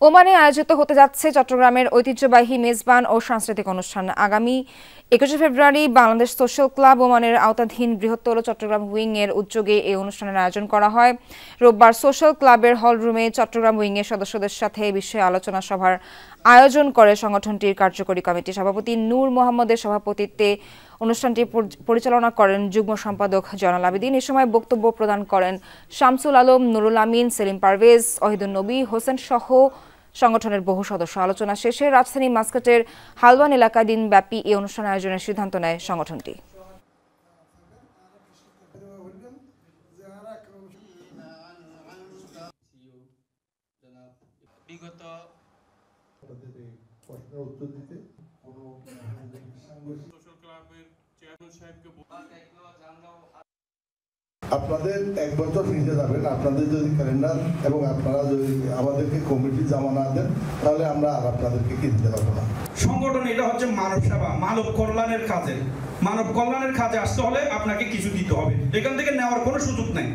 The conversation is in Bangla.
ওমানে আয়োজিত হতে যাচ্ছে চট্টগ্রামের ঐতিহ্যবাহী মেজবান ও সাংস্কৃতিক অনুষ্ঠান। আগামী ২১ ফেব্রুয়ারি বাংলাদেশ সোশ্যাল ক্লাব ওমানের আওতাধীন বৃহত্তর চট্টগ্রাম উইং এর উদ্যোগে এই অনুষ্ঠানের আয়োজন করা হয়। রোববার সোশ্যাল ক্লাবের হলরুমে চট্টগ্রাম উইং এর সদস্যদের সাথে এই বিষয়ে আলোচনা সভার আয়োজন করে সংগঠনটির কার্যকরী কমিটির সভাপতি নূর মোহাম্মদের সভাপতিত্বে অনুষ্ঠানটি পরিচালনা করেন যুগ্ম সম্পাদক জয়নাল আবেদীন। এ সময় বক্তব্য প্রদান করেন শামসুল আলম, নুরুল আমিন, সেলিম পারভেজ, ওহিদুন নবী, হোসেন সহ সংগঠনের বহু সদস্য। আলোচনা শেষে রাজধানী মাস্কাটের হালওয়ান এলাকায় দিনব্যাপী এই অনুষ্ঠান আয়োজনের সিদ্ধান্ত নেয় সংগঠনটি। আপনাদের 1 বছর নিতে যাবেন, আপনাদের যদি ক্যালেন্ডার এবং আপনারা যদি আমাদেরকে কমিটি জমা না দেন তাহলে আমরা আর আপনাদেরকে কিনতে পারবো না। সংগঠন এটা হচ্ছে মানব সেবা, মানব কল্যাণের কাজে আসতে হলে আপনাকে কিছু দিতে হবে, এখান থেকে নেওয়ার কোনো সুযোগ নাই।